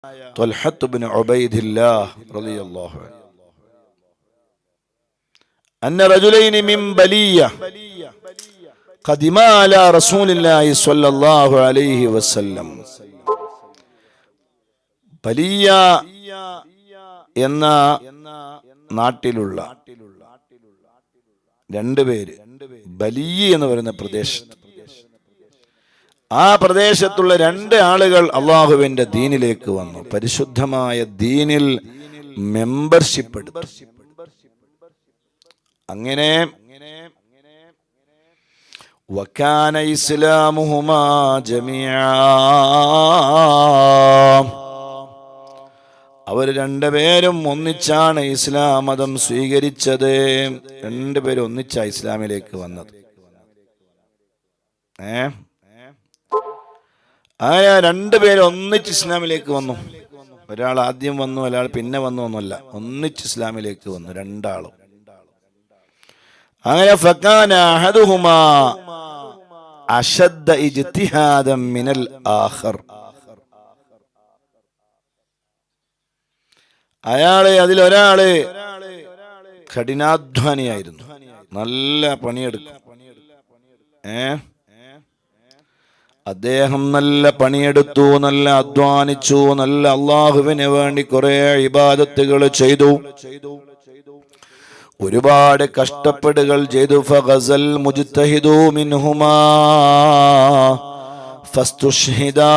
ത്വൽഹത്ത് ഇബ്നു ഉബൈദില്ലാഹ് റളിയല്ലാഹു അൻഹു അന്ന റജുലൈനി മിൻ ബലിയ ഖദിമാ അലാ റസൂലില്ലാഹി സ്വല്ലല്ലാഹു അലൈഹി വസല്ലം. ബലിയ എന്ന നാട്ടിലുള്ള രണ്ടുപേര്, ബലിയ എന്ന് പറയുന്ന പ്രദേശത്ത്, ആ പ്രദേശത്തുള്ള രണ്ട് ആളുകൾ അള്ളാഹുവിന്റെ ദീനിലേക്ക് വന്നു, പരിശുദ്ധമായ ദീനിൽ മെമ്പർഷിപ്പ് എടുത്തു. അങ്ങനെ വകാന ഇസ്ലാമുഹുമാ ജമീഅ, അവർ രണ്ടുപേരും ഒന്നിച്ചാണ് ഇസ്ലാം മതം സ്വീകരിച്ചത്. രണ്ടുപേരും ഒന്നിച്ചാ ഇസ്ലാമിലേക്ക് വന്നത്. ആയ രണ്ടുപേരും ഒന്നിച്ച് ഇസ്ലാമിലേക്ക് വന്നു. ഒരാൾ ആദ്യം വന്നു, ഒരാൾ പിന്നെ വന്നു ഒന്നുമല്ല, ഒന്നിച്ച് ഇസ്ലാമിലേക്ക് വന്നു രണ്ടാളും. അങ്ങനെ ഫകാന അഹദുഹുമാ അശദ്ദ ഇജ്തിഹാദൻ മിനൽ ആഖർ, അതിലൊരാള് കഠിനാധ്വാനിയായിരുന്നു, നല്ല പണിയെടുക്കും. അദ്ദേഹം നല്ല പണിയെടുത്തു, നല്ല അധ്വാനിച്ചു, നല്ല അള്ളാഹുവിന് വേണ്ടി കുറെ ഇബാദത്തുകൾ ചെയ്തു, ഒരുപാട് കഷ്ടപ്പെടുകൾ ചെയ്തു. ഫഗസൽ മുജ്തഹിദു മിൻഹുമാ ഫസ്തുഷ്ഹിദാ,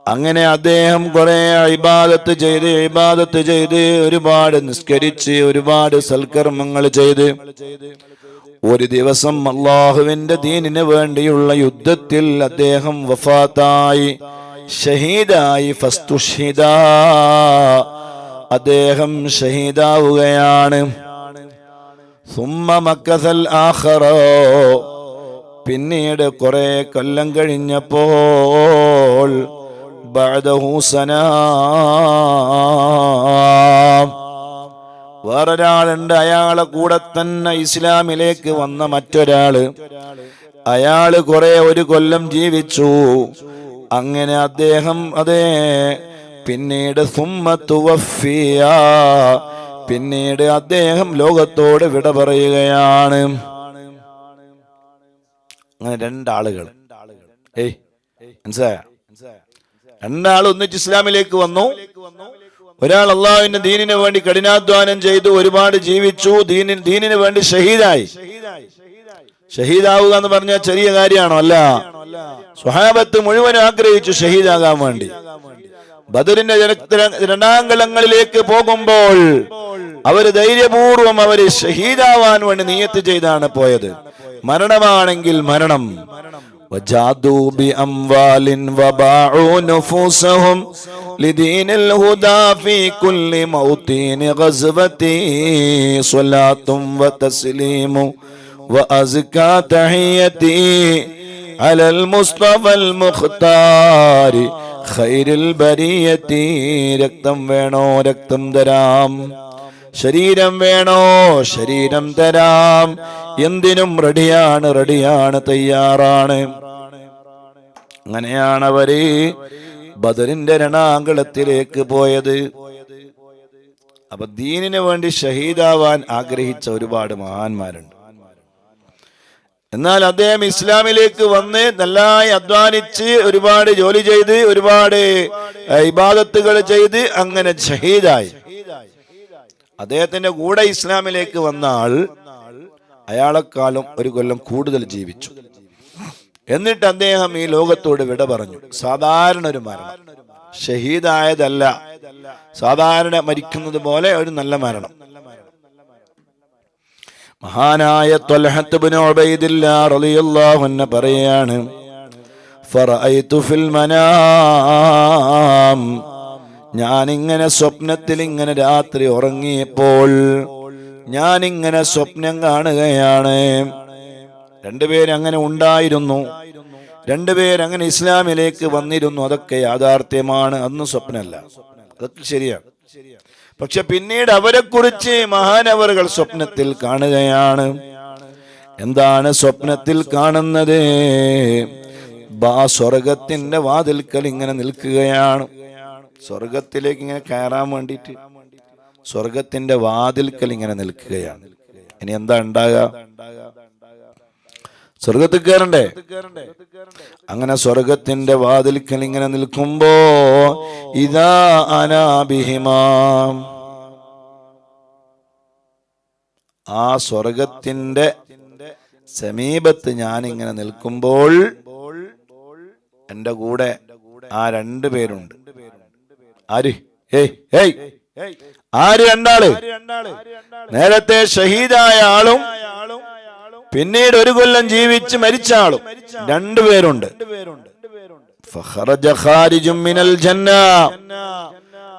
അങ്ങനെ അദ്ദേഹം കുറെ ഇബാദത്ത് ചെയ്ത് ഒരുപാട് നിസ്കരിച്ച് ഒരുപാട് സൽക്കർമ്മങ്ങൾ ചെയ്ത് ഒരു ദിവസം അല്ലാഹുവിന്റെ ദീനിന് വേണ്ടിയുള്ള യുദ്ധത്തിൽ അദ്ദേഹം വഫാത്തായി, ഷഹീദായി. ഫസ്തുഷ്ഹിദാ, അദ്ദേഹം ഷഹീദാവുകയാണ്. സുമ്മ മക്കസൽ ആഖറ, പിന്നീട് കുറെ കൊല്ലം കഴിഞ്ഞപ്പോൾ ബഅദഹു സനാ, വേറൊരാളുണ്ട്, അയാളെ കൂടെ തന്നെ ഇസ്ലാമിലേക്ക് വന്ന മറ്റൊരാള്. അയാള് കുറെ ഒരു കൊല്ലം ജീവിച്ചു. അങ്ങനെ അദ്ദേഹം പിന്നീട് സുമ്മ തുവഫിയ, പിന്നീട് അദ്ദേഹം ലോകത്തോട് വിട പറയുകയാണ്. അങ്ങനെ രണ്ടാളുകൾ, മനസ്സിലായ, രണ്ടാൾ ഒന്നിച്ച് ഇസ്ലാമിലേക്ക് വന്നു. ഒരാൾ അള്ളാഹുവിന്റെ ദീനിന് വേണ്ടി കഠിനാധ്വാനം ചെയ്തു, ഒരുപാട് ജീവിച്ചു, ദീനിന് വേണ്ടി ഷഹീദായി. ഷഹീദാവുക എന്ന് പറഞ്ഞാൽ ചെറിയ കാര്യമാണോ? അല്ല. സ്വഹാബത്ത് മുഴുവനും ആഗ്രഹിച്ചു ഷഹീദാകാൻ വേണ്ടി. ബദറിന്റെ രണാങ്കണങ്ങളിലേക്ക് പോകുമ്പോൾ അവര് ധൈര്യപൂർവം അവര് ഷഹീദാവാൻ വേണ്ടി നിയ്യത്ത് ചെയ്താണ് പോയത്. മരണമാണെങ്കിൽ മരണം. وجادوا بأموال وباعوا نفوسهم لدين الهدى في كل موطن غزوة صلاة وتسليم وأزكى تحيتي على المصطفى المختار خير البرية. രക്തം വേണോ? രക്തം തരാം. ശരീരം വേണോ? ശരീരം തരാം. എന്തിനും റെഡിയാണ്, തയ്യാറാണ്. അങ്ങനെയാണ് അവര് ബദറിന്റെ രണാങ്കളത്തിലേക്ക് പോയത്. അപ്പൊ ദീനിന് വേണ്ടി ഷഹീദാവാൻ ആഗ്രഹിച്ച ഒരുപാട് മഹാന്മാരുണ്ട്. എന്നാൽ അദ്ദേഹം ഇസ്ലാമിലേക്ക് വന്ന് നന്നായി അധ്വാനിച്ച് ഒരുപാട് ജോലി ചെയ്ത് ഒരുപാട് ഇബാദത്തുകൾ ചെയ്ത് അങ്ങനെ ഷഹീദായി. അദ്ദേഹത്തിന്റെ കൂടെ ഇസ്ലാമിലേക്ക് വന്ന ആൾ അയാളെക്കാളും ഒരു കൊല്ലം കൂടുതൽ ജീവിച്ചു. എന്നിട്ട് അദ്ദേഹം ഈ ലോകത്തോട് വിട പറഞ്ഞു. സാധാരണ ഒരു മരണം, ഷഹീദായതല്ല, സാധാരണ മരിക്കുന്നത് പോലെ ഒരു നല്ല മരണം. മഹാനായ ത്വൽഹത്ത് ഇബ്നു ഉബൈദില്ലാഹ് റളിയല്ലാഹു അൻഹു പറയാണ്, ഫറഅയ്തു ഫിൽ മനാം, ഞാനിങ്ങനെ സ്വപ്നത്തിൽ ഇങ്ങനെ രാത്രി ഉറങ്ങിയപ്പോൾ ഞാനിങ്ങനെ സ്വപ്നം കാണുകയാണ്. രണ്ടുപേരങ്ങനെ ഉണ്ടായിരുന്നു, രണ്ടുപേരങ്ങനെ ഇസ്ലാമിലേക്ക് വന്നിരുന്നു. അതൊക്കെ യാഥാർത്ഥ്യമാണ്, അന്ന് സ്വപ്നമല്ല, അതൊക്കെ ശരിയാണ്. പക്ഷെ പിന്നീട് അവരെ കുറിച്ച് മഹാനവറുകൾ സ്വപ്നത്തിൽ കാണുകയാണ്. എന്താണ് സ്വപ്നത്തിൽ കാണുന്നത്? ആ സ്വർഗത്തിന്റെ വാതിൽക്കൽ ഇങ്ങനെ നിൽക്കുകയാണ്. സ്വർഗത്തിലേക്ക് ഇങ്ങനെ കയറാൻ വേണ്ടിയിട്ട് സ്വർഗത്തിന്റെ വാതിൽക്കൽ ഇങ്ങനെ നിൽക്കുകയാണ്. ഇനി എന്താ ഉണ്ടാകുക? സ്വർഗത്തിൽ കയറണ്ടേ? അങ്ങനെ സ്വർഗത്തിന്റെ വാതിൽക്കൽ ഇങ്ങനെ നിൽക്കുമ്പോ ഇദാ അനാ ബിഹിമാം, ആ സ്വർഗത്തിന്റെ സമീപത്ത് ഞാൻ ഇങ്ങനെ നിൽക്കുമ്പോൾ എന്റെ കൂടെ ആ രണ്ടുപേരുണ്ട്. ആര്? ആര്? രണ്ടാള്. നേരത്തെ ഷഹീദായ ആളും പിന്നീട് 1 കൊല്ലം ജീവിച്ച് മരിച്ച ആളും രണ്ടുപേരുണ്ട്. ഫഖറജ ഖാരിജും മിനൽ ജന്ന,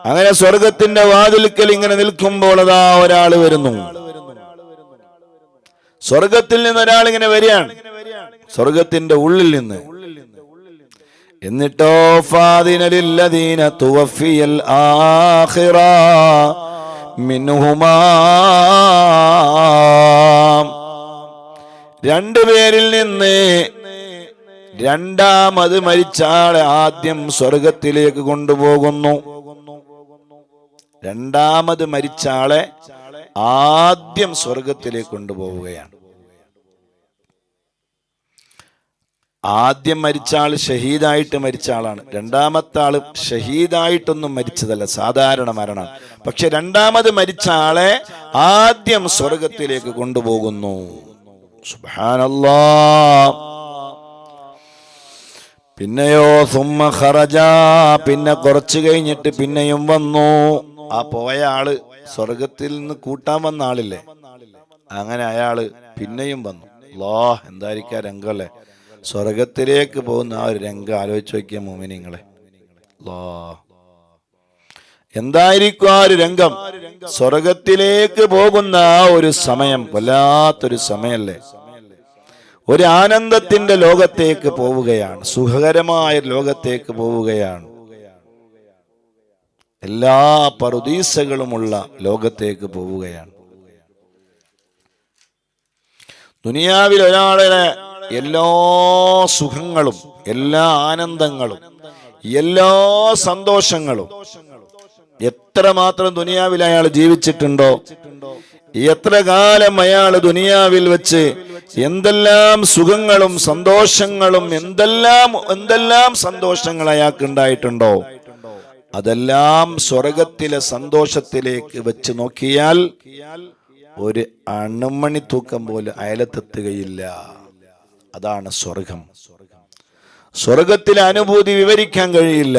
അങ്ങനെ സ്വർഗത്തിന്റെ വാതിൽക്കൽ ഇങ്ങനെ നിൽക്കുമ്പോൾ അതാ ഒരാൾ വരുന്നു. സ്വർഗത്തിൽ നിന്ന് ഒരാൾ ഇങ്ങനെ വരികയാണ്, സ്വർഗത്തിന്റെ ഉള്ളിൽ നിന്ന്. എന്നിട്ടോ ഫാദിന ലില്ലദീന തുവഫിയൽ ആഖിറ മിൻഹുമാ, രണ്ടുപേരിൽ നിന്ന് രണ്ടാമത് മരിച്ച ആളെ ആദ്യം സ്വർഗത്തിലേക്ക് കൊണ്ടുപോകുന്നു. രണ്ടാമത് മരിച്ച ആളെ ആദ്യം സ്വർഗത്തിലേക്ക് കൊണ്ടുപോവുകയാണ്. ആദ്യം മരിച്ച ആള് ഷഹീദായിട്ട് മരിച്ച ആളാണ്. രണ്ടാമത്തെ ആള് ഷഹീദായിട്ടൊന്നും മരിച്ചതല്ല, സാധാരണ മരണം. പക്ഷെ രണ്ടാമത് മരിച്ച ആളെ ആദ്യം സ്വർഗത്തിലേക്ക് കൊണ്ടുപോകുന്നു. സുബ്ഹാനല്ലാഹ്. പിന്നെയോ സുമ്മ ഖറജ, പിന്നെ കുറച്ചു കഴിഞ്ഞിട്ട് പിന്നെയും വന്നു. ആ പോയ ആള് സ്വർഗത്തിൽ നിന്ന് കൂട്ടാൻ വന്ന ആളില്ലേ, അങ്ങനെ അയാള് പിന്നെയും വന്നു. അല്ലാഹ്, എന്തായിരിക്കും രംഗല്ലേ? സ്വർഗത്തിലേക്ക് പോകുന്ന ആ ഒരു രംഗം ആലോചിച്ച് നോക്കിയ മോമിനിങ്ങളെ. അല്ലാഹ്, എന്തായിരിക്കും ആ ഒരു രംഗം? സ്വർഗത്തിലേക്ക് പോകുന്ന ആ ഒരു സമയം വല്ലാത്തൊരു സമയല്ലേ. ഒരു ആനന്ദത്തിന്റെ ലോകത്തേക്ക് പോവുകയാണ്, സുഖകരമായ ലോകത്തേക്ക് പോവുകയാണ്, എല്ലാ പറുദീസകളുമുള്ള ലോകത്തേക്ക് പോവുകയാണ്. ദുനിയാവിൽ ഒരാളുടെ എല്ലാ സുഖങ്ങളും എല്ലാ ആനന്ദങ്ങളും എല്ലാ സന്തോഷങ്ങളും എത്രമാത്രം ദുനിയാവിൽ അയാൾ ജീവിച്ചിട്ടുണ്ടോ, എത്ര കാലം അയാൾ ദുനിയാവിൽ വെച്ച് എന്തെല്ലാം സുഖങ്ങളും സന്തോഷങ്ങളും എന്തെല്ലാം സന്തോഷങ്ങൾ അയാൾക്ക് ഉണ്ടായിട്ടുണ്ടോ, അതെല്ലാം സ്വർഗത്തിലെ സന്തോഷത്തിലേക്ക് വെച്ച് നോക്കിയാൽ ഒരു അണുമണി തൂക്കം പോലും അയലത്തെത്തുകയില്ല. അതാണ് സ്വർഗം. സ്വർഗത്തിലെ അനുഭൂതി വിവരിക്കാൻ കഴിയില്ല.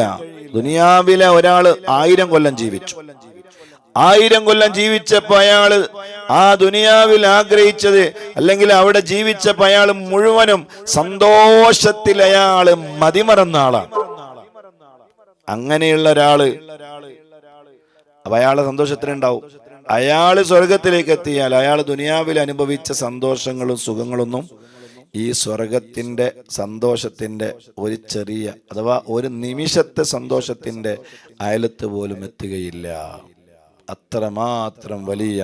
ദുനിയാവിലെ ഒരാള് 1000 കൊല്ലം ജീവിച്ചു. 1000 കൊല്ലം ജീവിച്ചപ്പോ അയാള് ആ ദുനിയാവിൽ ആഗ്രഹിച്ചത്, അല്ലെങ്കിൽ അവിടെ ജീവിച്ചപ്പോ അയാൾ മുഴുവനും സന്തോഷത്തിൽ അയാള് മതിമറന്ന ആളാണ്. അങ്ങനെയുള്ള ഒരാള് അപ്പൊ അയാളെ സന്തോഷത്തിനുണ്ടാവും. അയാള് സ്വർഗത്തിലേക്ക് എത്തിയാൽ അയാൾ ദുനിയാവിൽ അനുഭവിച്ച സന്തോഷങ്ങളും സുഖങ്ങളൊന്നും ഈ സ്വർഗത്തിന്റെ സന്തോഷത്തിന്റെ ഒരു ചെറിയ അഥവാ ഒരു നിമിഷത്തെ സന്തോഷത്തിന്റെ അയലത്ത് പോലും എത്തുകയില്ല. അത്രമാത്രം വലിയ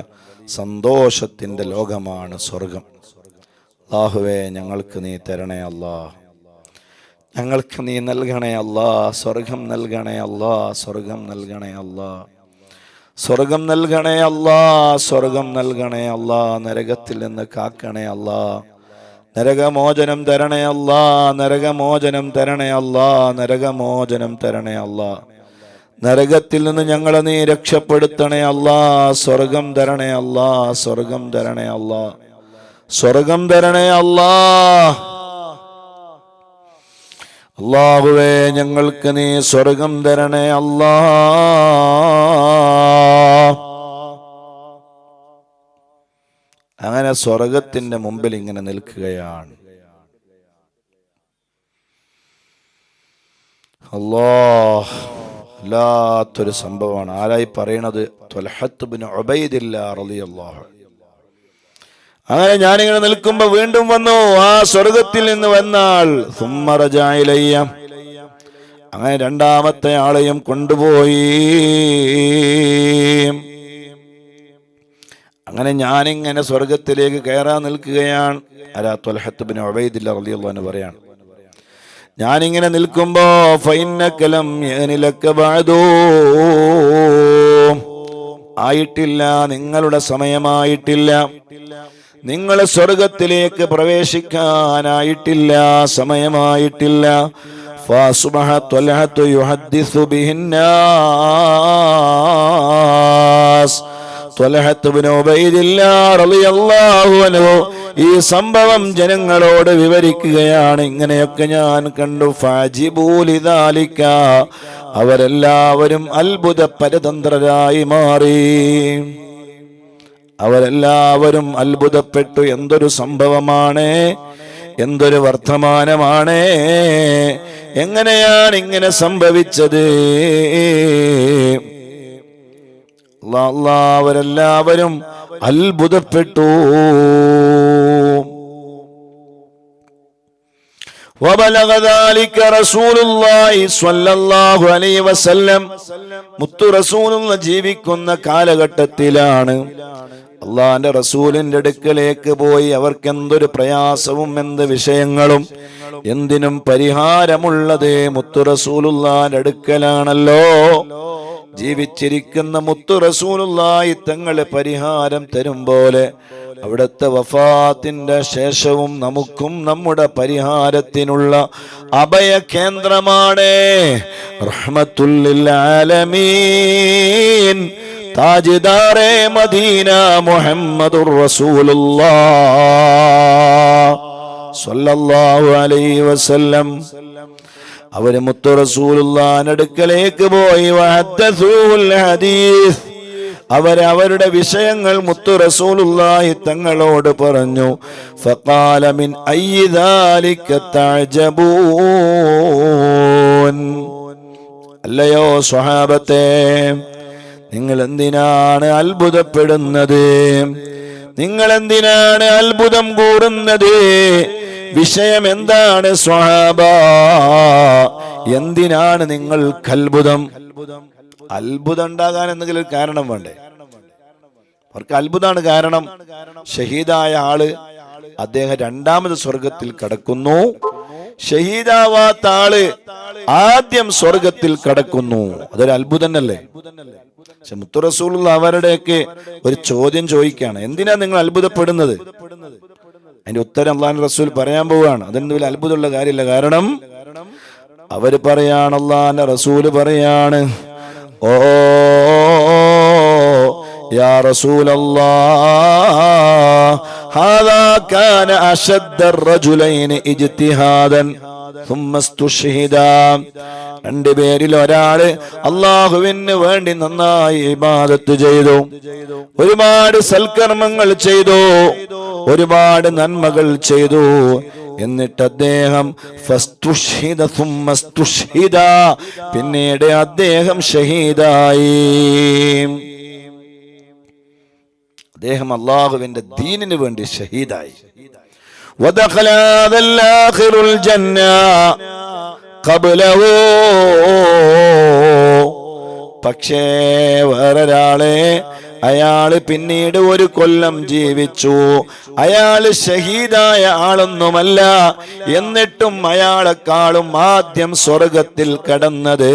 സന്തോഷത്തിന്റെ ലോകമാണ് സ്വർഗം. അല്ലാഹുവേ, ഞങ്ങൾക്ക് നീ തരണേ അല്ലാ, ഞങ്ങൾക്ക് നീ നൽകണേ അല്ലാ, സ്വർഗം നൽകണേ അല്ലാ, സ്വർഗം നൽകണേ അല്ലാ, സ്വർഗം നൽകണേ അല്ലാ, സ്വർഗം നൽകണേ അല്ലാ, നരകത്തിൽ നിന്ന് കാക്കണേ അല്ലാ, നരകമോചനം തരണേ അല്ലാ, നരകമോചനം തരണേ അല്ലാ, നരകമോചനം തരണേ അല്ലാ, നരകത്തിൽ നിന്ന് ഞങ്ങളെ നീ രക്ഷപ്പെടുത്തണേ അല്ലാ, സ്വർഗം തരണേ അല്ലാ, സ്വർഗം തരണേ അല്ലാ, സ്വർഗം തരണേ അല്ലാ. അല്ലാഹുവേ, ഞങ്ങൾക്ക് നീ സ്വർഗം തരണേ അല്ലാ. അങ്ങനെ സ്വർഗത്തിന്റെ മുമ്പിൽ ഇങ്ങനെ നിൽക്കുകയാണ്. അല്ലാഹ്, വല്ലാത്തൊരു സംഭവമാണ്. ആരായി പറയണത്? ത്വൽഹത്ത് ഇബ്നു ഉബൈദില്ലാഹ് റളിയല്ലാഹു. അങ്ങനെ ഞാനിങ്ങനെ നിൽക്കുമ്പോ വീണ്ടും വന്നു ആ സ്വർഗത്തിൽ നിന്ന് വന്നാൾ. സുമ്മ റജഅ ഇലയ്യ, അങ്ങനെ രണ്ടാമത്തെ ആളെയും കൊണ്ടുപോയി. അങ്ങനെ ഞാനിങ്ങനെ സ്വർഗത്തിലേക്ക് കയറാൻ നിൽക്കുകയാണ്. അലാ ത്വൽഹത്ത് ഇബ്നു ഉബൈദില്ലാഹ് റളിയല്ലാഹു അൻഹു പറയാണ്, ഞാനിങ്ങനെ നിൽക്കുമ്പോ ഫൈന്നകലം യനിലക ബഅദൂ, ആയിട്ടില്ല, നിങ്ങളുടെ സമയമായിട്ടില്ല, നിങ്ങൾ സ്വർഗത്തിലേക്ക് പ്രവേശിക്കാനായിട്ടില്ല, സമയമായിട്ടില്ല. ഫഅസ്ബഹ ത്വൽഹതു യുഹദ്ദിസു ബിഹിന്നാസ്. ത്വൽഹത്ത് ഇബ്നു ഉബൈദില്ലാഹ് റളിയല്ലാഹു അൻഹു ഈ സംഭവം ജനങ്ങളോട് വിവരിക്കുകയാണ്. ഇങ്ങനെയൊക്കെ ഞാൻ കണ്ടു. ഫഅജിബൂ ലിദാലിക, അവരെല്ലാവരും അത്ഭുത പരതന്ത്രരായി മാറി. അവരെല്ലാവരും അത്ഭുതപ്പെട്ടു. എന്തൊരു സംഭവമാണ്, എന്തൊരു വർത്തമാനമാണ്, എങ്ങനെയാണ് ഇങ്ങനെ സംഭവിച്ചത്? അവരെല്ലാവരും അത്ഭുതപ്പെട്ടു. وبلغ ذلك رسول الله صلى الله عليه وسلم. മുത്തു റസൂലുള്ള ജീവിക്കുന്ന കാലഘട്ടത്തിലാണ് അള്ളാന്റെ റസൂലിന്റെ അടുക്കലേക്ക് പോയി അവർക്ക് എന്തൊരു പ്രയാസവും എന്ത് വിഷയങ്ങളും എന്തിനും പരിഹാരമുള്ളത് മുത്തു റസൂലുള്ളാന്റെ അടുക്കലാണല്ലോ. ജീവിച്ചിരിക്കുന്ന മുത്തു റസൂലുള്ളാഹി തങ്ങളെ പരിഹാരം തരും പോലെ അവിടുത്തെ വഫാത്തിന്റെ ശേഷവും നമുക്കും നമ്മുടെ പരിഹാരത്തിനുള്ള അഭയ കേന്ദ്രമാണ്. റഹ്മത്തുൽ ലിൽ ആലമീൻ താജ്ദാറെ മദീന മുഹമ്മദുർ റസൂലുള്ളാഹ് സ്വല്ലല്ലാഹു അലൈഹി വസല്ലം. അവര് മുത്തു റസൂലുള്ളാഹിന്റെ അടുക്കലേക്ക് പോയി. വഹദ്ദസൂൽ ഹദീസ്, അവരുടെ വിഷയങ്ങൾ മുത്തു റസൂലുള്ളാഹി തങ്ങളോട് പറഞ്ഞു. ഫഖാല മിൻ അയ്യി ദാലിക തഅജബൂൻ. അല്ലയോ സ്വഹാബത്തെ, നിങ്ങൾ എന്തിനാണ് അത്ഭുതപ്പെടുന്നത്? നിങ്ങൾ എന്തിനാണ് അത്ഭുതം കൂറുന്നത്? വിഷയം എന്താണ് സ്വഹാബ? എന്തിനാണ് നിങ്ങൾക്ക് അത്ഭുതം? അത്ഭുതം ഉണ്ടാകാൻ എന്തെങ്കിലും ഒരു കാരണം വേണ്ടേ? അവർക്ക് അത്ഭുതമാണ് കാരണം. ഷഹീദായ ആള് അദ്ദേഹം രണ്ടാമത് സ്വർഗത്തിൽ കടക്കുന്നു. ഷഹീദാവാത്ത ആള് ആദ്യം സ്വർഗത്തിൽ കടക്കുന്നു. അതൊരു അത്ഭുതം അല്ലേ? പക്ഷെ മുത്തു റസൂലുള്ള അവരുടെയൊക്കെ ഒരു ചോദ്യം ചോദിക്കുകയാണ്, എന്തിനാ നിങ്ങൾ അത്ഭുതപ്പെടുന്നത്? അതിന്റെ ഉത്തരം അള്ളാഹുവിന്റെ റസൂൽ പറയാൻ പോവുകയാണ്. അതിന് വലിയ അത്ഭുതമുള്ള കാര്യമില്ല. കാരണം അവര് പറയാണ്, അള്ളാഹുവിന്റെ റസൂല് പറയാണ്, ഓ യാ റസൂലല്ലാഹ്, ഹാദാ കാന അശദ്ദ റജുലൈനി ഇജ്തിഹാദൻ ثم استشهد. രണ്ടുപേരിൽ ഒരാള് അള്ളാഹുവിന് വേണ്ടി നന്നായി ഇബാദത്ത് ചെയ്തു, ഒരുപാട് സൽക്കർമ്മങ്ങൾ ചെയ്തു, ഒരുപാട് നന്മകൾ ചെയ്തു. എന്നിട്ട് അദ്ദേഹം ഫസ്തുഷ്ഹിദ ثم استشهد, പിന്നീട് അദ്ദേഹം ഷഹീദായി. അദ്ദേഹം അള്ളാഹുവിന്റെ ദീനിന് വേണ്ടി ഷഹീദായി. ودخل هذا الآخر الجنة قبله. പക്ഷേ വേറൊരാളെ, അയാള് പിന്നീട് ഒരു കൊല്ലം ജീവിച്ചു. അയാള് ഷഹീദായ ആളൊന്നുമല്ല, എന്നിട്ടും അയാളെക്കാളും ആദ്യം സ്വർഗത്തിൽ കടന്നത്,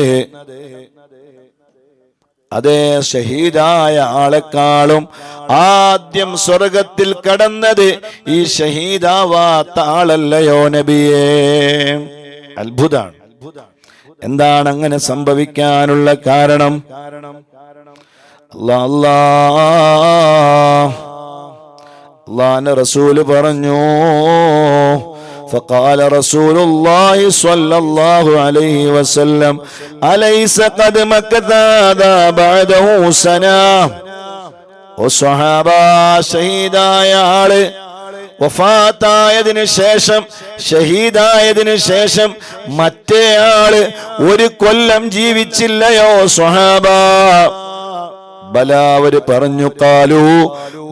അതേ ഷഹീദായ ആളെക്കാളും ആദ്യം സ്വർഗത്തിൽ കടന്നത് ഈ ഷഹീദാവാത്ത ആളല്ലയോ നബിയേ? അത്ഭുതമാണ്. എന്താണ് അങ്ങനെ സംഭവിക്കാനുള്ള കാരണം? അല്ലാഹുവിന്റെ റസൂല് പറഞ്ഞു, فقال رسول الله صلى الله عليه وسلم أليس قد مكث هذا بعده سنة. ഓ സ്വഹാബ, ഷഹീദായ ആള് വഫാത്തായതിനു ശേഷം, ഷഹീദായതിനു ശേഷം മറ്റേ ആള് ഒരു കൊല്ലം ജീവിച്ചില്ലയോ സ്വഹാബ? ബലാ, അവര് പറഞ്ഞു. ഖാലൂ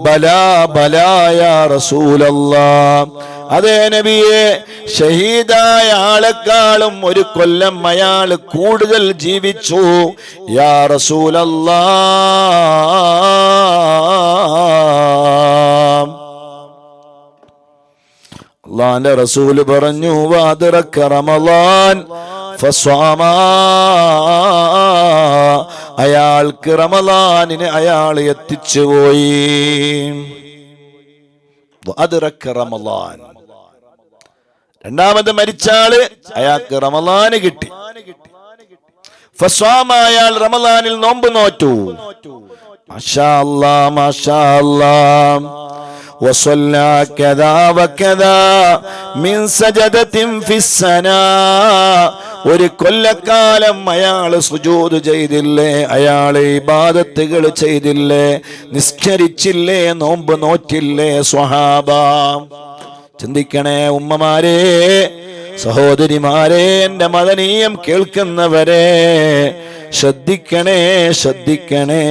ബലാ ബലാ യാ റസൂലല്ലാഹ്, അതേ നബിയെ, ഷഹീദായ ആളെക്കാളും ഒരു കൊല്ലം അയാൾ കൂടുതൽ ജീവിച്ചു യാ റസൂലല്ലാഹ്. അല്ലാഹുവിന്റെ റസൂല് പറഞ്ഞു വഅദ്റക റമളാൻ ഫസ്വാമ, അയാൾക്ക് റമളാനിനെ അയാൾ എത്തിച്ചുപോയി. വഅദ്റക റമളാൻ, രണ്ടാമത് മരിച്ചാള് അയാൾക്ക് റമളാന് കിട്ടി. ഫസ്വാമ, അയാൾ റമളാനിൽ നോമ്പ് നോറ്റു. മാഷാ അല്ലാഹ് മാഷാ അല്ലാഹ്. വസല്ലാ കദാ വകദാ മിൻ സജദത്തിൻ ഫിസ്സനാ, ഒരു കൊല്ലക്കാലം അയാൾ സുജൂദ് ചെയ്തില്ലേ, അയാൾ ഇബാദത്തുകൾ ചെയ്തില്ലേ, നിസ്കരിച്ചില്ലേ, നോമ്പ് നോറ്റില്ലേ സ്വഹാബ. ചിന്തിക്കണേ ഉമ്മമാരെ, സഹോദരിമാരെ, എന്റെ മദനീയം കേൾക്കുന്നവരെ, ശ്രദ്ധിക്കണേ ശ്രദ്ധിക്കണേ.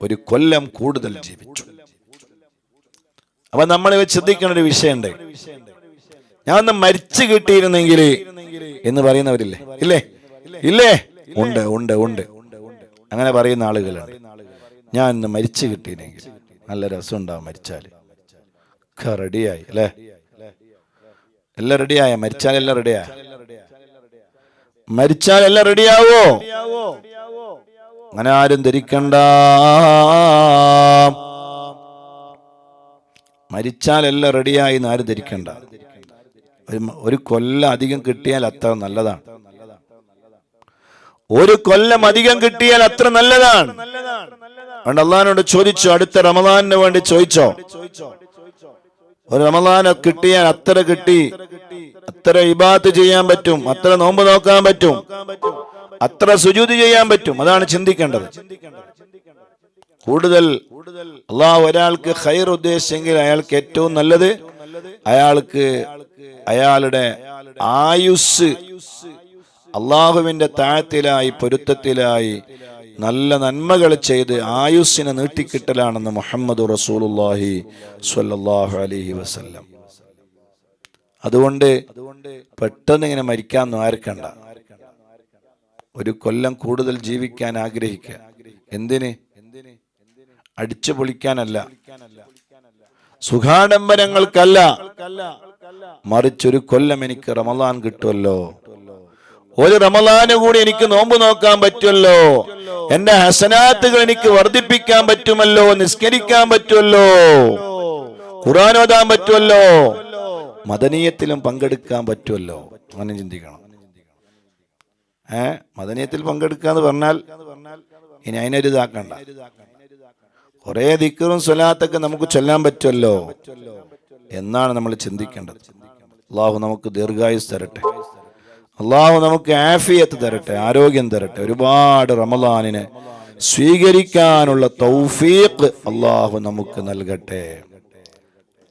ഒരു കൊല്ലം കൂടുതൽ ജീവിച്ചു. അപ്പൊ നമ്മൾ ശ്രദ്ധിക്കേണ്ട ഒരു വിഷയമുണ്ട്. ഞാൻ ഒന്ന് മരിച്ചു കിട്ടിയിരുന്നെങ്കിൽ എന്ന് പറയുന്നവരില്ലേ? ഇല്ലേ ഇല്ലേ? ഉണ്ട് ഉണ്ട് ഉണ്ട്. അങ്ങനെ പറയുന്ന ആളുകളുണ്ട്. ഞാൻ ഇന്ന് മരിച്ചു കിട്ടിയിരുന്നെങ്കിൽ നല്ല രസം ഉണ്ടാവും. മരിച്ചാൽ റെഡിയായി അല്ലേ? എല്ലാം റെഡിയായ? മരിച്ചാൽ എല്ലാം റെഡിയായ? മരിച്ചാൽ എല്ലാം റെഡിയാവോ? അങ്ങനെ ആരും ധരിക്കണ്ട. മരിച്ചാൽ എല്ലാം റെഡിയായി എന്ന് ആരും ധരിക്കണ്ട. ഒരു കൊല്ലം അധികം കിട്ടിയാൽ അത്ര നല്ലതാണ്. ഒരു കൊല്ലം അധികം കിട്ടിയാൽ അത്ര നല്ലതാണ്. അള്ളാഹിനോട് ചോദിച്ചോ, അടുത്ത റമദാനിന് വേണ്ടി ചോദിച്ചോ. ഒരു റമദാന് കിട്ടിയാൽ അത്ര കിട്ടി, അത്ര ഇബാദത്ത് ചെയ്യാൻ പറ്റും, അത്ര നോമ്പ് നോക്കാൻ പറ്റും, അത്ര സുജൂദ് ചെയ്യാൻ പറ്റും. അതാണ് ചിന്തിക്കേണ്ടത്. കൂടുതൽ അള്ളാഹു ഒരാൾക്ക് ഖൈർ ഉദ്ദേശിച്ചെങ്കിൽ അയാൾക്ക് ഏറ്റവും നല്ലത് അയാൾക്ക് അയാളുടെ ആയുസ് അള്ളാഹുവിന്റെ താഴത്തിലായി പൊരുത്തത്തിലായി നല്ല നന്മകൾ ചെയ്ത് ആയുസ്സിനെ നീട്ടിക്കിട്ടലാണെന്ന് മുഹമ്മദ് റസൂലുള്ളാഹി സ്വല്ലല്ലാഹു അലൈഹി വസല്ലം. അതുകൊണ്ട് പെട്ടെന്ന് ഇങ്ങനെ മരിക്കാൻ ആർക്കണ്ട. ഒരു കൊല്ലം കൂടുതൽ ജീവിക്കാൻ ആഗ്രഹിക്കുക. എന്തിന്? അടിച്ചു പൊളിക്കാനല്ല, സുഖാഡംബരങ്ങൾക്കല്ല, മറിച്ചൊരു കൊല്ലം എനിക്ക് റമളാൻ കിട്ടുമല്ലോ, ഒരു റമളാന് കൂടി എനിക്ക് നോമ്പ് നോക്കാൻ പറ്റുമല്ലോ, എന്റെ ഹസനാത്തുകൾ എനിക്ക് വർദ്ധിപ്പിക്കാൻ പറ്റുമല്ലോ, നിസ്കരിക്കാൻ പറ്റുമല്ലോ, ഖുർആൻ ഓതാൻ പറ്റുമല്ലോ, മദനീയത്തിലും പങ്കെടുക്കാൻ പറ്റുമല്ലോ. അങ്ങനെ ചിന്തിക്കണം. മദനീയത്തിൽ പങ്കെടുക്കാന്ന് പറഞ്ഞാൽ ഇനി അതിനൊരു ഇതാക്കണ്ട. കുറെ ദിക്റും സ്വലാത്തൊക്കെ നമുക്ക് ചൊല്ലാൻ പറ്റുമല്ലോ എന്നാണ് നമ്മൾ ചിന്തിക്കേണ്ടത്. അള്ളാഹു നമുക്ക് ദീർഘായുസ് തരട്ടെ, അള്ളാഹു നമുക്ക് ആഫിയത്ത് തരട്ടെ, ആരോഗ്യം തരട്ടെ. ഒരുപാട് റമളാനിനെ സ്വീകരിക്കാനുള്ള തൗഫീഖ് അള്ളാഹു നമുക്ക് നൽകട്ടെ.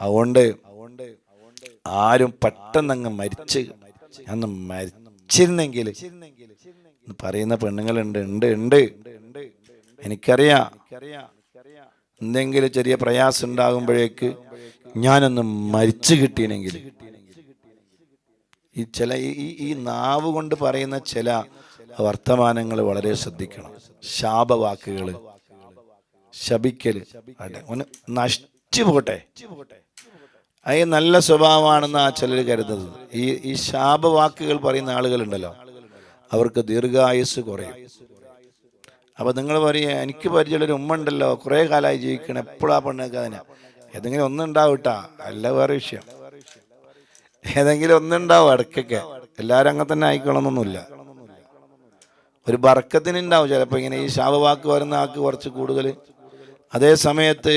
അതുകൊണ്ട് ആരും പെട്ടെന്നങ്ങ് മരിച്ച് അന്ന് മരിച്ചിരുന്നെങ്കിൽ പറയുന്ന പെണ്ണുങ്ങളുണ്ട്. ഉണ്ട് ഉണ്ട്, എനിക്കറിയാം. എന്തെങ്കിലും ചെറിയ പ്രയാസം ഉണ്ടാകുമ്പോഴേക്ക് ഞാനൊന്ന് മരിച്ചു കിട്ടിയെങ്കിൽ. ഈ ചില ഈ നാവ് കൊണ്ട് പറയുന്ന ചില വർത്തമാനങ്ങൾ വളരെ ശ്രദ്ധിക്കണം. ശാപവാക്കുകള്, ശപിക്കല്, നശിച്ചു പോട്ടെ, അത് നല്ല സ്വഭാവമാണെന്ന് ചിലർ കരുതുന്നത്. ഈ ശാപവാക്കുകൾ പറയുന്ന ആളുകളുണ്ടല്ലോ, അവർക്ക് ദീർഘായുസ് കുറയും. അപ്പൊ നിങ്ങൾ പറയുക, എനിക്ക് പരിചയമുള്ളൊരു ഉമ്മ ഉണ്ടല്ലോ, കുറെ കാലമായി ജീവിക്കണം, എപ്പോഴാ പെണ്ണൊക്കെ അതിനാ. ഏതെങ്കിലും ഒന്നുണ്ടാവൂട്ടാ, അല്ല വേറെ വിഷയം. ഏതെങ്കിലും ഒന്നുണ്ടാവും ഇടയ്ക്കൊക്കെ. എല്ലാവരും അങ്ങനെ തന്നെ ആയിക്കോളണമെന്നൊന്നുമില്ല. ഒരു ബർക്കത്തിനുണ്ടാവും ചിലപ്പോൾ ഇങ്ങനെ ഈ ശാപവാക്ക് വരുന്ന ആൾക്ക് കുറച്ച് കൂടുതൽ. അതേ സമയത്ത്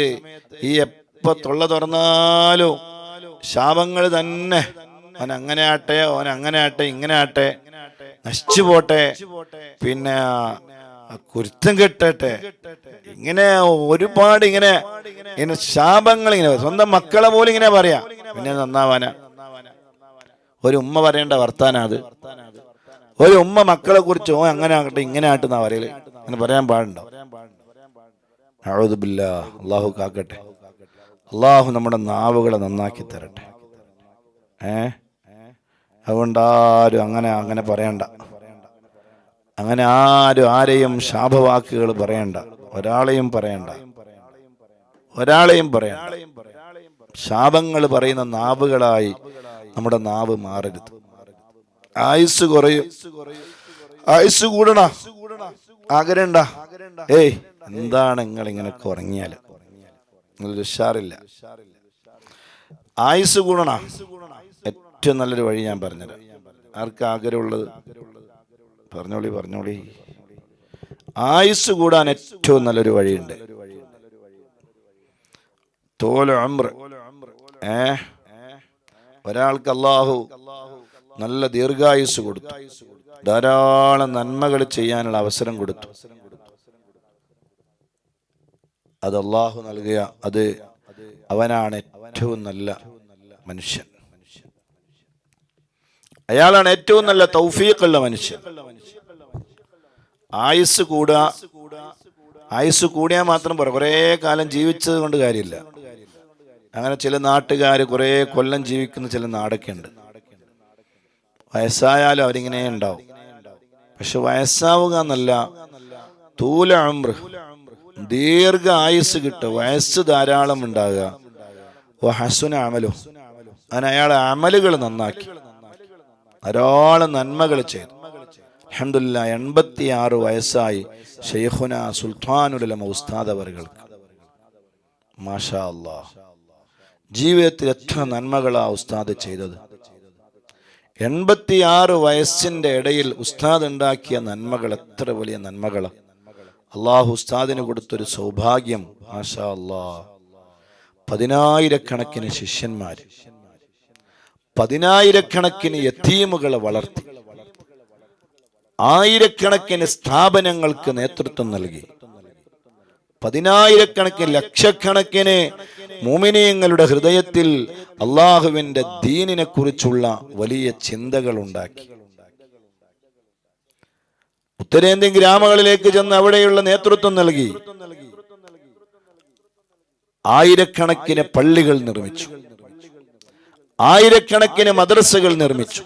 ഈ എപ്പോ തൊള്ള തുറന്നാലും ശാപങ്ങൾ തന്നെ. ഓൻ അങ്ങനെ ആട്ടെ, ഓൻ അങ്ങനെ ആട്ടെ, ഇങ്ങനെ ആട്ടെ, നശിച്ചു പോട്ടെ, പിന്നെ കുരുത്തം കെട്ടട്ടെ, ഇങ്ങനെ ഒരുപാട് ഇങ്ങനെ ശാപങ്ങൾ ഇങ്ങനെ സ്വന്തം മക്കളെ പോലും ഇങ്ങനെ പറയാം. പിന്നെ നന്നാവാനാ ഒരു ഉമ്മ പറയേണ്ട വർത്താനം അത്. ഒരു ഉമ്മ മക്കളെ കുറിച്ച് ഓ അങ്ങനെ ആകട്ടെ ഇങ്ങനെ ആട്ടെന്നാ പറയല്. അങ്ങനെ പറയാൻ പാടുണ്ടോ? അഊദു ബില്ലാഹ്. അള്ളാഹു കാക്കട്ടെ. അള്ളാഹു നമ്മുടെ നാവുകളെ നന്നാക്കി തരട്ടെ. അതുകൊണ്ട് ആരും അങ്ങനെ പറയണ്ട. അങ്ങനെ ആരെയും ശാപവാക്കുകൾ പറയണ്ട. ഒരാളെയും പറയണ്ട. ശാപങ്ങൾ പറയുന്ന നാവുകളായി നമ്മുടെ നാവ് മാറരുത്. ആയുസ് കുറയും, ആയുസ് കൂടണ ആഗ്രഹണ്ട. ഏയ് എന്താണ് നിങ്ങൾ ഇങ്ങനൊക്കെ ഉറങ്ങിയാല് നിങ്ങളൊരു ഉഷാറില്ല. ആയുസ് കൂടണ ഏറ്റവും നല്ലൊരു വഴി ഞാൻ പറഞ്ഞുതരാം. ആർക്ക് ആഗ്രഹമുള്ളത് പറഞ്ഞോളി. ആയുസ് കൂടാൻ ഏറ്റവും നല്ലൊരു വഴിയുണ്ട്. ഒരാൾക്ക് അല്ലാഹു നല്ല ദീർഘായുസ് കൊടുത്തു, ധാരാളം നന്മകൾ ചെയ്യാനുള്ള അവസരം കൊടുത്തു. അത് അല്ലാഹു നൽകിയ അത് അവനാണ് ഏറ്റവും നല്ല മനുഷ്യൻ. അയാളാണ് ഏറ്റവും നല്ല തൗഫീഖുള്ള മനുഷ്യൻ. ആയുസ് കൂടിയാൽ മാത്രം പോരാ, കുറേ കാലം ജീവിച്ചത് കൊണ്ട് കാര്യമില്ല. അങ്ങനെ ചില നാട്ടുകാർ കുറേ കൊല്ലം ജീവിക്കുന്ന ചില നാടൊക്കെ ഉണ്ട്. വയസ്സായാലും അവരിങ്ങനെ ഉണ്ടാവും. പക്ഷെ വയസ്സാവുക എന്നല്ല, തൂല ഉംർ, ദീർഘ ആയുസ് കിട്ടുക, വയസ്സ് ധാരാളം ഉണ്ടാകുക. ഹസുന അമലു, അങ്ങനെ അയാളെ അമലുകൾ നന്നാക്കി ധാരാളം നന്മകൾ ചെയ്തു. അൽഹംദുലില്ലാഹ് 86 വയസ്സായി ശൈഖുന സുൽത്താനുൽ ഉലമ ഉസ്താദ് അവർക്ക്. മാഷാ അല്ലാഹ്, ജീവിതത്തിൽ എത്ര നന്മകളാ ഉസ്താദ് ചെയ്തത്. 86 വയസ്സിന്റെ ഇടയിൽ ഉസ്താദ് ഉണ്ടാക്കിയ നന്മകൾ എത്ര വലിയ നന്മകളാ. അള്ളാഹു ഉസ്താദിന് കൊടുത്തൊരു സൗഭാഗ്യം. മാഷാ അല്ലാഹ്, 10,000-കണക്കിന് ശിഷ്യന്മാര്, 10,000-കണക്കിന് യതീമുകളെ വളർത്തി, 1000-കണക്കിന് സ്ഥാപനങ്ങൾക്ക് നേതൃത്വം നൽകി, 10,000-കണക്കിന് ലക്ഷക്കണക്കിന് മുഅ്മിനീങ്ങളുടെ ഹൃദയത്തിൽ അള്ളാഹുവിന്റെ ദീനിനെ കുറിച്ചുള്ള വലിയ ചിന്തകൾ ഉണ്ടാക്കി. ഉത്തരേന്ത്യൻ ഗ്രാമങ്ങളിലേക്ക് ചെന്ന് അവിടെയുള്ള നേതൃത്വം നൽകി. 1000-കണക്കിന് പള്ളികൾ നിർമ്മിച്ചു, 1000-കണക്കിന് മദ്രസകൾ നിർമ്മിച്ചു,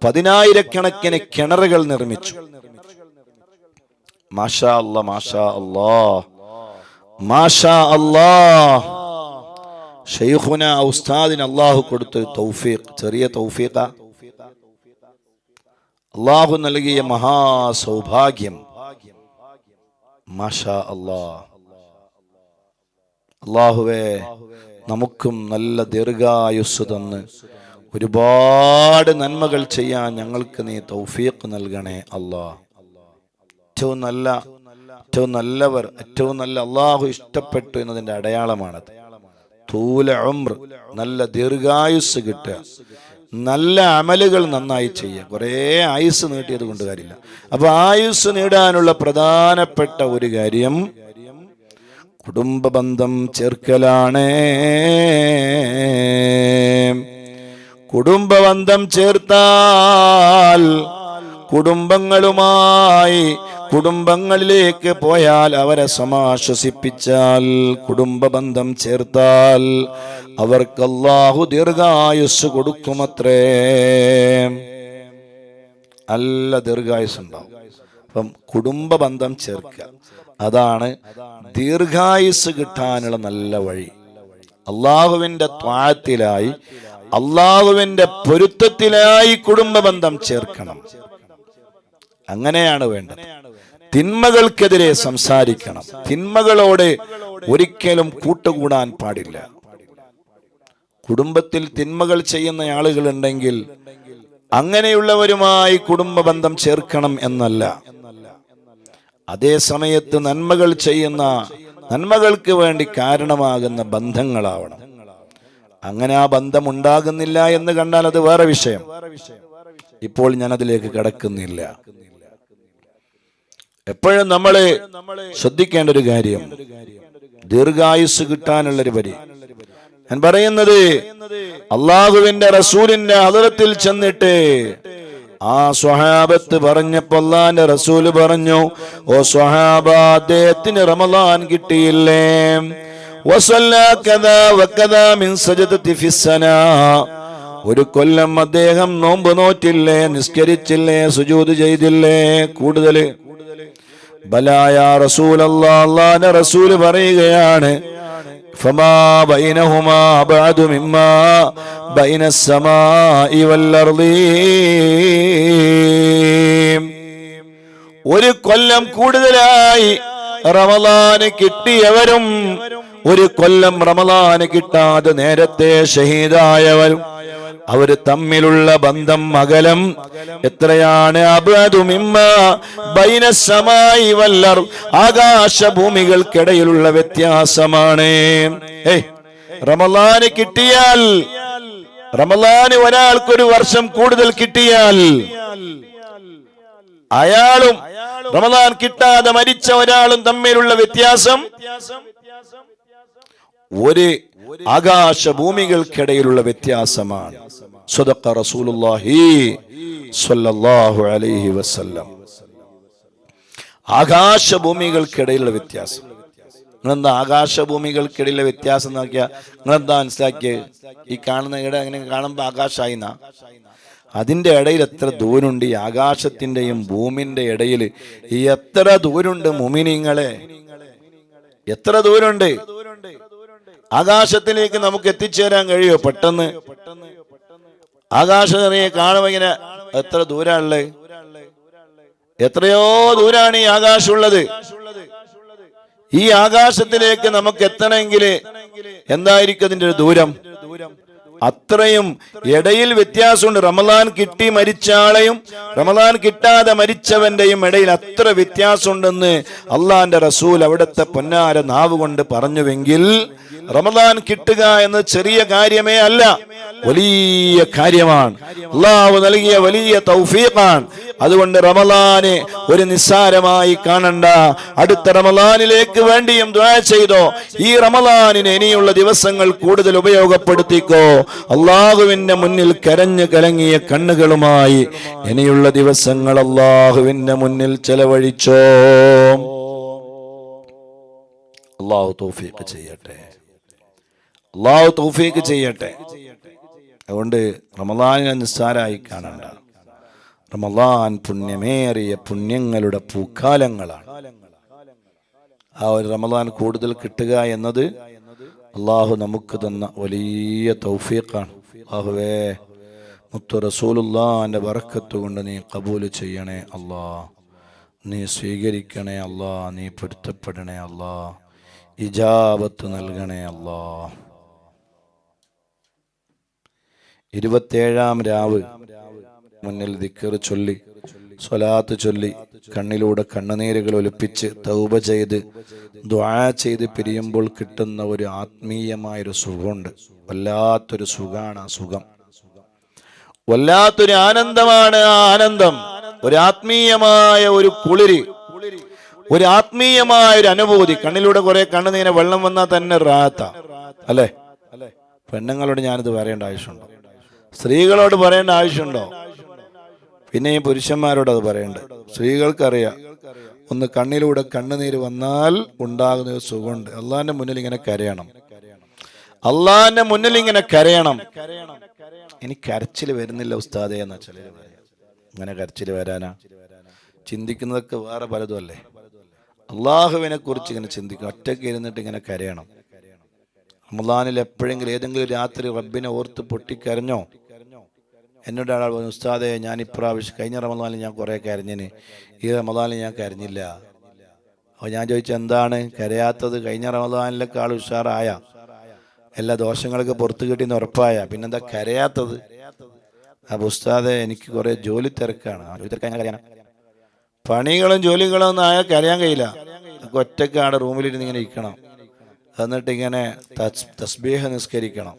10,000-കണക്കിന് കിണറുകൾ നിർമ്മിച്ചു. മാഷാ അല്ലാഹ്, മാഷാ അല്ലാഹ്, മാഷാ അല്ലാഹ്. ശൈഖുന ഉസ്താദിന് അല്ലാഹു കൊടുത്ത തൗഫീഖ്, ചെറിയ തൗഫീഖ, അല്ലാഹു നൽകിയ മഹാ സൗഭാഗ്യം. മാഷാ അല്ലാഹ്. അല്ലാഹുവേ, നമുക്കും നല്ല ദീർഘായുസ് തന്ന് ഒരുപാട് നന്മകൾ ചെയ്യാൻ ഞങ്ങൾക്ക് നീ തൗഫീഖ് നൽകണേ അല്ലാഹ്. ഏറ്റവും നല്ലവർ, ഏറ്റവും നല്ല അള്ളാഹു ഇഷ്ടപ്പെട്ടു എന്നതിന്റെ അടയാളമാണത്. തൂല ഉംർ, നല്ല ദീർഘായുസ് കിട്ടുക, നല്ല അമലുകൾ നന്നായി ചെയ്യുക. കുറേ ആയുസ് നീട്ടിയത് കൊണ്ട് കാര്യമില്ല. അപ്പൊ ആയുസ് നേടാനുള്ള പ്രധാനപ്പെട്ട ഒരു കാര്യം കുടുംബ ബന്ധം ചേർക്കലാണ്. കുടുംബബന്ധം ചേർത്താൽ, കുടുംബങ്ങളിലേക്ക് പോയാൽ, അവരെ സമാശ്വസിപ്പിച്ചാൽ, കുടുംബ ബന്ധം ചേർത്താൽ അവർക്ക് അല്ലാഹു ദീർഘായുസ് കൊടുക്കുമത്രേ. നല്ല ദീർഘായുസ് ഉണ്ടാവും. അപ്പം കുടുംബ ബന്ധം ചേർക്കുക, അതാണ് ദീർഘായുസ് കിട്ടാനുള്ള നല്ല വഴി. അള്ളാഹുവിന്റെ ത്വാഅത്തിലായി, അള്ളാഹുവിന്റെ പൊരുത്തത്തിലായി കുടുംബ ബന്ധം ചേർക്കണം. അങ്ങനെയാണ് വേണ്ടത്. തിന്മകൾക്കെതിരെ സംസാരിക്കണം, തിന്മകളോട് ഒരിക്കലും കൂട്ടുകൂടാൻ പാടില്ല. കുടുംബത്തിൽ തിന്മകൾ ചെയ്യുന്ന ആളുകളുണ്ടെങ്കിൽ അങ്ങനെയുള്ളവരുമായി കുടുംബ ബന്ധം ചേർക്കണം എന്നല്ല. അതേ സമയത്ത് നന്മകൾ ചെയ്യുന്ന, നന്മകൾക്ക് വേണ്ടി കാരണമാകുന്ന ബന്ധങ്ങളാവണം. അങ്ങനെ ആ ബന്ധം ഉണ്ടാകുന്നില്ല എന്ന് കണ്ടാൽ അത് വേറെ വിഷയം. ഇപ്പോൾ ഞാൻ അതിലേക്ക് കടക്കുന്നില്ല. എപ്പോഴും നമ്മള് ശ്രദ്ധിക്കേണ്ട ഒരു കാര്യം, ദീർഘായുസ് കിട്ടാനുള്ളൊരു വരി. ഞാൻ പറയുന്നത്, അള്ളാഹുവിന്റെ റസൂലിന്റെ ഹദറത്തിൽ ചെന്നിട്ട് ആ സ്വഹാബത്ത് പറഞ്ഞപ്പോ അല്ലാഹുവിന്റെ റസൂല് പറഞ്ഞു, ഓ സ്വഹാബ, അദ്ദേഹത്തിന് റമളാൻ കിട്ടിയില്ലേ? ഒരു കൊല്ലം അദ്ദേഹം നോമ്പ് നോറ്റില്ലേ, നിസ്കരിച്ചില്ലേ, സുജൂദ് ചെയ്തില്ലേ? കൂടുതൽ ബലാ യാ റസൂലല്ലാഹ്, അല്ലാഹുവിന്റെ റസൂല് പറയുകയാണ്, ഫമാ ബൈനഹുമാ അബ്അദു മിമ്മാ ബൈനസ് സമാഇ വൽ അർളി. ഒരു കൊല്ലം കൂടുതലായി റമളാന് കിട്ടിയവരും ഒരു കൊല്ലം റമളാന് കിട്ടാതെ നേരത്തെ ഷഹീദായവരും അവർ തമ്മിലുള്ള ബന്ധം അകലം എത്രയാണ്? അബ്അദു മിമ്മാ ബൈനസ് സമാഇ വൽ അർള്, ആകാശഭൂമികൾക്കിടയിലുള്ള വ്യത്യാസമാണ്. റമളാന് കിട്ടിയാൽ, റമളാന് ഒരാൾക്കൊരു വർഷം കൂടുതൽ കിട്ടിയാൽ അയാളും റമളാൻ കിട്ടാതെ മരിച്ച ഒരാളും തമ്മിലുള്ള വ്യത്യാസം ഒരു ആകാശഭൂമികൾക്കിടയിലുള്ള വ്യത്യാസമാണ്. സദഖ റസൂലുള്ളാഹി സ്വല്ലല്ലാഹു അലൈഹി വസല്ലം. ആകാശഭൂമികൾക്കിടയിലുള്ള വ്യത്യാസം. നിങ്ങളെന്താ ആകാശഭൂമികൾക്കിടയിലെ വ്യത്യാസം നോക്കിയാൽ നിങ്ങളെന്താ മനസ്സിലാക്കിയത്? ഈ കാണുന്ന ഇവിടെ അങ്ങനെ കാണുമ്പോ ആകാശായിന്നാ, അതിന്റെ ഇടയിൽ എത്ര ദൂരമുണ്ട്? ഈ ആകാശത്തിന്റെയും ഭൂമിന്റെ ഇടയിൽ ഈ എത്ര ദൂരമുണ്ട് മുഅ്മിനീങ്ങളെ? എത്ര ദൂരമുണ്ട്? ആകാശത്തിലേക്ക് നമുക്ക് എത്തിച്ചേരാൻ കഴിയുമോ പെട്ടെന്ന്? ആകാശം കാണുമ്പോ ഇങ്ങനെ എത്ര ദൂരാണുള്ളത്? എത്രയോ ദൂരാണ് ഈ ആകാശമുള്ളത്. ഈ ആകാശത്തിലേക്ക് നമുക്ക് എത്തണമെങ്കിൽ എന്തായിരിക്കും അതിന്റെ ഒരു ദൂരം? അത്രയും ഇടയിൽ വ്യത്യാസമുണ്ട്. റമളാൻ കിട്ടി മരിച്ച ആളെയും റമളാൻ കിട്ടാതെ മരിച്ചവന്റെയും ഇടയിൽ അത്ര വ്യത്യാസമുണ്ടെന്ന് അള്ളാന്റെ റസൂൽ അവിടുത്തെ പൊന്നാര നാവ് കൊണ്ട് പറഞ്ഞുവെങ്കിൽ റമളാൻ കിട്ടുക എന്നത് ചെറിയ കാര്യമേ അല്ല, വലിയ കാര്യമാണ്. അള്ളാഹു നൽകിയ വലിയ തൗഫീഖാണ്. അതുകൊണ്ട് റമളാനെ ഒരു നിസ്സാരമായി കാണണ്ട. അടുത്ത റമളാനിലേക്ക് വേണ്ടിയും ദുആ ചെയ്തോ. ഈ റമളാനിനെ ഇനിയുള്ള ദിവസങ്ങൾ കൂടുതൽ ഉപയോഗപ്പെടുത്തിക്കോ. അള്ളാഹുവിന്റെ മുന്നിൽ കരഞ്ഞു കലങ്ങിയ കണ്ണുകളുമായി ഇനിയുള്ള ദിവസങ്ങൾ അള്ളാഹുവിന്റെ മുന്നിൽ ചെലവഴിച്ചോ. അള്ളാഹു തൗഫീഖ് ചെയ്യട്ടെ, അള്ളാഹു തൗഫീഖ് ചെയ്യട്ടെ. അതുകൊണ്ട് റമളാനിനെ നിസ്സാരമായി കാണണ്ട. റമളാൻ പുണ്യമേറിയ പുണ്യങ്ങളുടെ പൂക്കാലങ്ങളാണ്. ആ ഒരു റമളാൻ കൂടുതൽ കിട്ടുക എന്നത് അള്ളാഹു നമുക്ക് തന്ന വലിയ തൗഫീഖാണ്. അല്ലാഹുവേ, മുത്തു റസൂലുള്ളാഹിന്റെ ബറക്കത്ത് കൊണ്ട് നീ ഖബൂൽ ചെയ്യണേ അല്ലാ, നീ സ്വീകരിക്കണേ അല്ലാ, നീ പൊരുത്തപ്പെടണേ അല്ലാ, ഇജാബത്ത് നൽകണേ അല്ലാ. 27-ാം രാവ് മുന്നിൽ ദിക്ർ ചൊല്ലി സ്വലാത്ത് ചൊല്ലി കണ്ണിലൂടെ കണ്ണുനീരുകൾ ഒലിപ്പിച്ച് തൗബ ചെയ്ത് ദുആ ചെയ്ത് പിരിയുമ്പോൾ കിട്ടുന്ന ഒരു ആത്മീയമായൊരു സുഖമുണ്ട്. വല്ലാത്തൊരു സുഖാണ് ആ സുഖം, വല്ലാത്തൊരു ആനന്ദമാണ് ആ ആനന്ദം. ഒരു ആത്മീയമായ ഒരു കുളിര്, ഒരു ആത്മീയമായ ഒരു അനുഭൂതി. കണ്ണിലൂടെ കുറെ കണ്ണുനീരെ വെള്ളം വന്നാൽ തന്നെ റാത്ത അല്ലേ? പെണ്ണുങ്ങളോട് ഞാനിത് പറയേണ്ട ആവശ്യമുണ്ടോ? സ്ത്രീകളോട് പറയേണ്ട ആവശ്യമുണ്ടോ? പിന്നെയും പുരുഷന്മാരോട് അത് പറയേണ്ടത്. സ്ത്രീകൾക്കറിയാം, ഒന്ന് കണ്ണിലൂടെ കണ്ണുനീര് വന്നാൽ ഉണ്ടാകുന്ന ഒരു സുഖമുണ്ട്. അള്ളാന്റെ മുന്നിൽ ഇങ്ങനെ കരയണം, അള്ളാന്റെ മുന്നിൽ ഇങ്ങനെ കരയണം. എനിക്ക് കരച്ചിൽ വരുന്നില്ല ഉസ്താദേ എന്നാ ചിലര് പറയാം. ഇങ്ങനെ കരച്ചിൽ വരാനാ? ചിന്തിക്കുന്നതൊക്കെ വേറെ പലതും അല്ലേ. അള്ളാഹുവിനെ കുറിച്ച് ഇങ്ങനെ ചിന്തിക്കണം, ഒറ്റയ്ക്ക് ഇരുന്നിട്ട് ഇങ്ങനെ കരയണം. റമളാനിൽ എപ്പോഴെങ്കിലും ഏതെങ്കിലും രാത്രി റബ്ബിനെ ഓർത്ത് പൊട്ടിക്കരഞ്ഞോ? എന്നോട് ആൾ പറഞ്ഞു, ഉസ്താദേ ഞാൻ ഇപ്രാവശ്യം കഴിഞ്ഞ റമളാനിൽ ഞാൻ കുറേ കരഞ്ഞിന്, ഈ റമളാനിൽ ഞാൻ കരഞ്ഞില്ല. അപ്പോൾ ഞാൻ ചോദിച്ചു, എന്താണ് കരയാത്തത്? കഴിഞ്ഞ റമളാനിലൊക്കെ ആൾ ഉഷാറായ, എല്ലാ ദോഷങ്ങളൊക്കെ പുറത്തു കിട്ടിയെന്ന് ഉറപ്പായ, പിന്നെന്താ കരയാത്തത്? അപ്പോൾ ഉസ്താദേ എനിക്ക് കുറേ ജോലി തിരക്കാണ്. കരയാൻ പണികളും ജോലികളും ഒന്നും ആയാൽ കരയാൻ കഴിയില്ല. ഒറ്റയ്ക്ക് ആടെ റൂമിലിരുന്ന് ഇങ്ങനെ ഇരിക്കണം, എന്നിട്ട് ഇങ്ങനെ തസ്ബീഹ് നിസ്കരിക്കണം.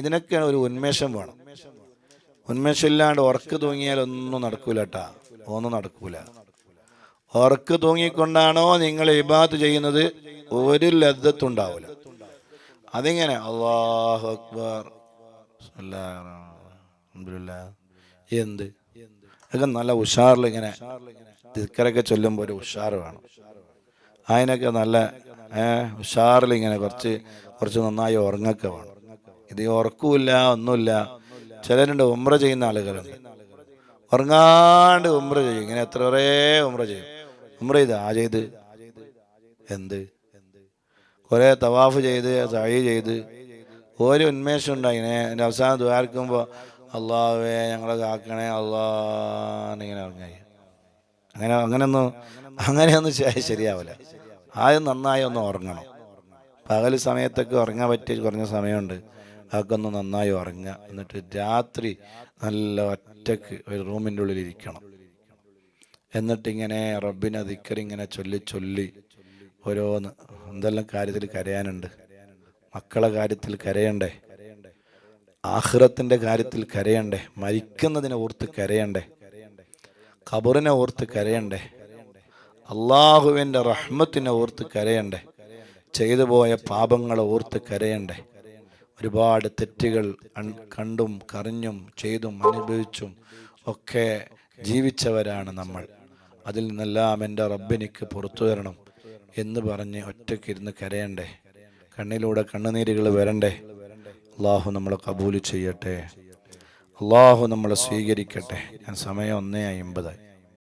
ഇതിനൊക്കെയാണ് ഒരു ഉന്മേഷം വേണം. ഉന്മേഷം ഇല്ലാണ്ട് ഉറക്ക് തൂങ്ങിയാൽ ഒന്നും നടക്കൂല കേട്ടാ, ഒന്നും നടക്കൂല. ഉറക്ക് തൂങ്ങിക്കൊണ്ടാണോ നിങ്ങൾ ഇബാദത്ത് ചെയ്യുന്നത്, ഒരു ലദ്ദത്തുണ്ടാവൂല. അതിങ്ങനെ അല്ലാഹു അക്ബർ അൽഹംദുലില്ലാഹ് എന്ത് ഒക്കെ നല്ല ഉഷാറിൽ ഇങ്ങനെ ദിക്റൊക്കെ ചൊല്ലുമ്പോൾ ഒരു ഉഷാർ വേണം. അതിനൊക്കെ നല്ല ഉഷാറിൽ ഇങ്ങനെ കുറച്ച് നന്നായി ഉറങ്ങൊക്കെ വേണം. ഇത് ഉറക്കൂല്ല, ഒന്നുമില്ല. ചിലരുണ്ട് ഉംറ ചെയ്യുന്ന ആളുകളുണ്ട്, ഉറങ്ങാണ്ട് ഉംറ ചെയ്യും. ഇങ്ങനെ എത്ര കുറേ ഉംറ ചെയ്യും. ഉംറ ചെയ്ത് ചെയ്ത് എന്ത് കുറേ തവാഫ് ചെയ്ത് സഅയ് ചെയ്ത് ഒരു ഉന്മേഷം ഉണ്ടായിനെ. എൻ്റെ അവസാനം ദ്വാരക്കുമ്പോൾ അള്ളാഹുവേ ഞങ്ങളെ കാക്കണേ അള്ളാന്നിങ്ങനെ ഇറങ്ങി. അങ്ങനെയൊന്നും ശരിയാവില്ല. ആദ്യം നന്നായി ഒന്ന് ഉറങ്ങണം. പകൽ സമയത്തൊക്കെ ഉറങ്ങാൻ പറ്റിയ കുറഞ്ഞ സമയമുണ്ട്, അതൊക്കെ ഒന്ന് നന്നായി ഉറങ്ങുക. എന്നിട്ട് രാത്രി നല്ല ഒറ്റക്ക് ഒരു റൂമിൻ്റെ ഉള്ളിൽ ഇരിക്കണം. എന്നിട്ടിങ്ങനെ റബ്ബിനെ ദിക്റിങ്ങനെ ചൊല്ലി ഓരോന്ന് എന്തെല്ലാം കാര്യത്തിൽ കരയാനുണ്ട്. മക്കളെ കാര്യത്തിൽ കരയണ്ടേ, ആഖിറത്തിന്റെ കാര്യത്തിൽ കരയണ്ടേ, മരിക്കുന്നതിനെ ഓർത്ത് കരയണ്ടേ, ഖബറിനെ ഓർത്ത് കരയണ്ടേ, അള്ളാഹുവിൻ്റെ റഹ്മത്തിനെ ഓർത്ത് കരയണ്ടേ, ചെയ്തു പോയ പാപങ്ങളെ ഓർത്ത് കരയണ്ടേ. ഒരുപാട് തെറ്റുകൾ കണ്ടും കറിഞ്ഞും ചെയ്തും അനുഭവിച്ചും ഒക്കെ ജീവിച്ചവരാണ് നമ്മൾ. അതിൽ നിന്നെല്ലാം എൻ്റെ റബ്ബെനിക്ക് പുറത്തു തരണം എന്ന് പറഞ്ഞ് ഒറ്റയ്ക്കിരുന്ന് കരയണ്ടേ, കണ്ണിലൂടെ കണ്ണുനീരുകൾ വരണ്ടേ. അള്ളാഹു നമ്മളെ കബൂൽ ചെയ്യട്ടെ, അള്ളാഹു നമ്മളെ സ്വീകരിക്കട്ടെ. ഞാൻ സമയം 1:50